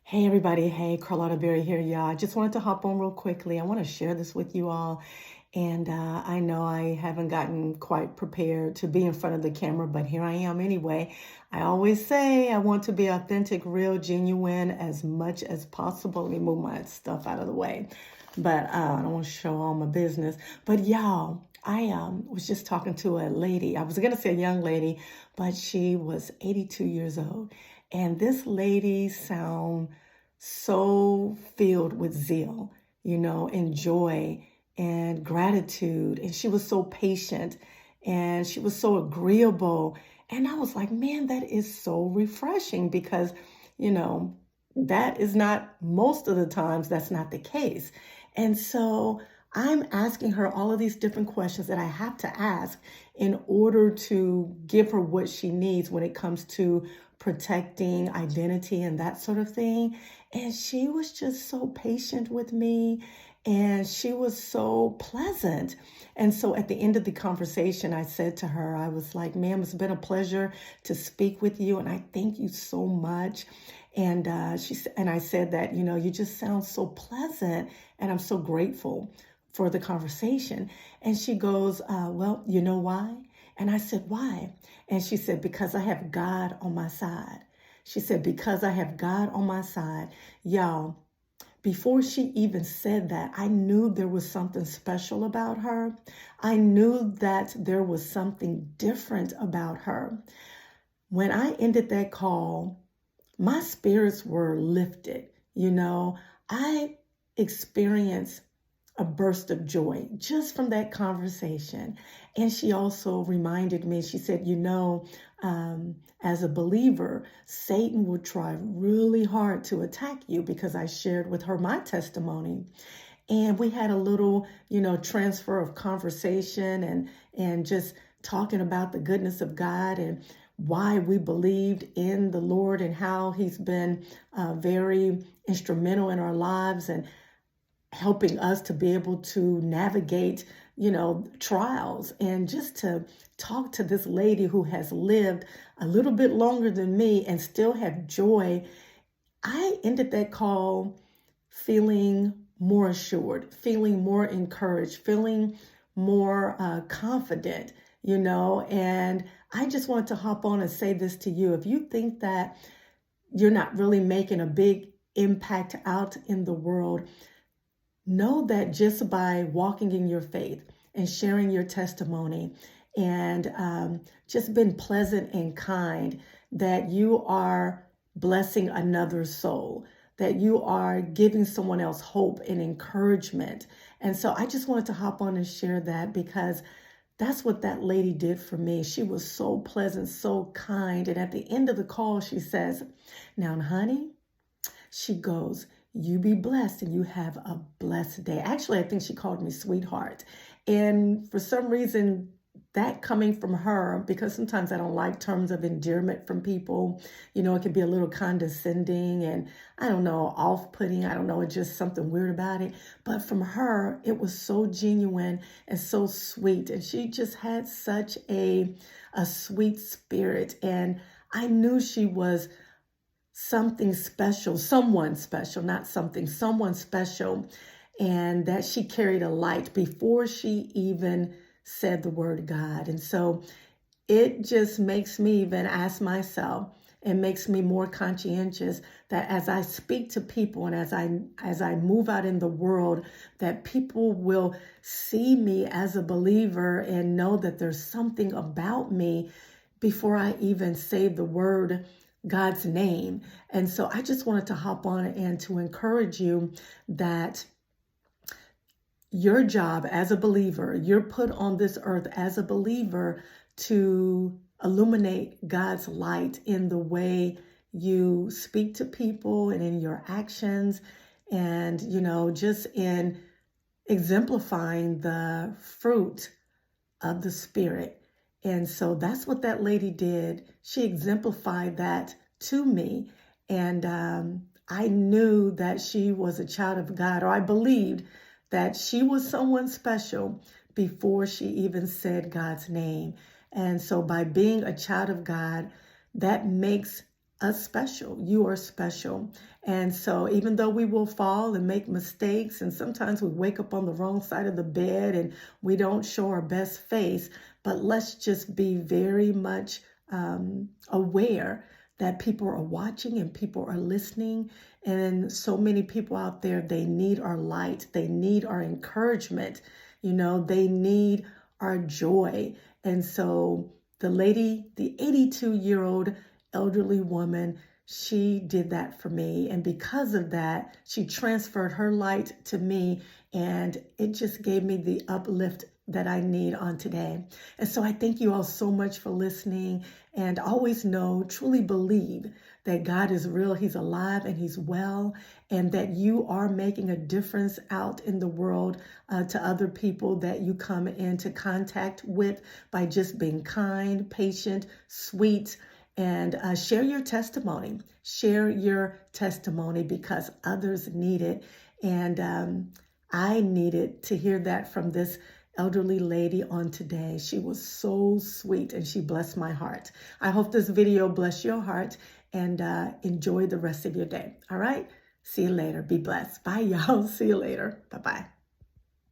Hey everybody, hey, Carlotta Berry here, y'all. I just wanted to hop on real quickly. I want to share this with you all. And I know I haven't gotten quite prepared to be in front of the camera, but here I am anyway. I always say I want to be authentic, real, genuine as much as possible. Let me move my stuff out of the way. But I don't want to show all my business. But y'all, I was just talking to a lady. I was going to say a young lady, but she was 82 years old. And this lady sound so filled with zeal, and joy and gratitude. And she was so patient and she was so agreeable. And I was like, man, that is so refreshing because, you know, that is not most of the times, that's not the case. And so I'm asking her all of these different questions that I have to ask in order to give her what she needs when it comes to protecting identity and that sort of thing. And she was just so patient with me and she was so pleasant. And so at the end of the conversation, I said to her, I was like, ma'am, it's been a pleasure to speak with you. And I thank you so much. And and I said that, you just sound so pleasant. And I'm so grateful for the conversation. And she goes, well, you know why? And I said, why? And she said, because I have God on my side. She said, because I have God on my side. Y'all, before she even said that, I knew there was something special about her. I knew that there was something different about her. When I ended that call, my spirits were lifted. I experienced a burst of joy just from that conversation. And she also reminded me, she said, as a believer, Satan would try really hard to attack you because I shared with her my testimony. And we had a little, transfer of conversation and just talking about the goodness of God and why we believed in the Lord and how he's been very instrumental in our lives and helping us to be able to navigate, trials, and just to talk to this lady who has lived a little bit longer than me and still have joy. I ended that call feeling more assured, feeling more encouraged, feeling more confident, and I just wanted to hop on and say this to you. If you think that you're not really making a big impact out in the world, know that just by walking in your faith and sharing your testimony and just being pleasant and kind, that you are blessing another soul, that you are giving someone else hope and encouragement. And so I just wanted to hop on and share that because that's what that lady did for me. She was so pleasant, so kind. And at the end of the call, she says, now, honey, she goes, you be blessed and you have a blessed day. Actually, I think she called me sweetheart. And for some reason, that coming from her, because sometimes I don't like terms of endearment from people, it can be a little condescending and I don't know, off-putting. I don't know, it's just something weird about it. But from her, it was so genuine and so sweet. And she just had such a sweet spirit. And I knew she was something special, someone special, not something, someone special, and that she carried a light before she even said the word God. And so it just makes me even ask myself and makes me more conscientious that as I speak to people and as I move out in the world, that people will see me as a believer and know that there's something about me before I even say the word God's name. And so I just wanted to hop on and to encourage you that your job as a believer, you're put on this earth as a believer to illuminate God's light in the way you speak to people and in your actions and, just in exemplifying the fruit of the Spirit. And so that's what that lady did. She exemplified that to me. And I knew that she was a child of God, or I believed that she was someone special before she even said God's name. And so by being a child of God, that makes us special. You are special. And so even though we will fall and make mistakes, and sometimes we wake up on the wrong side of the bed and we don't show our best face, but let's just be very much aware that people are watching and people are listening. And so many people out there, they need our light. They need our encouragement. They need our joy. And so the lady, the 82-year-old elderly woman, she did that for me. And because of that, she transferred her light to me, and it just gave me the uplift that I need on today. And so I thank you all so much for listening, and always know, truly believe that God is real, He's alive, and He's well, and that you are making a difference out in the world to other people that you come into contact with by just being kind, patient, sweet, and share your testimony. Share your testimony because others need it. And I needed to hear that from this elderly lady on today. She was so sweet and she blessed my heart. I hope this video blessed your heart, and enjoy the rest of your day. All right. See you later. Be blessed. Bye, y'all. See you later. Bye-bye.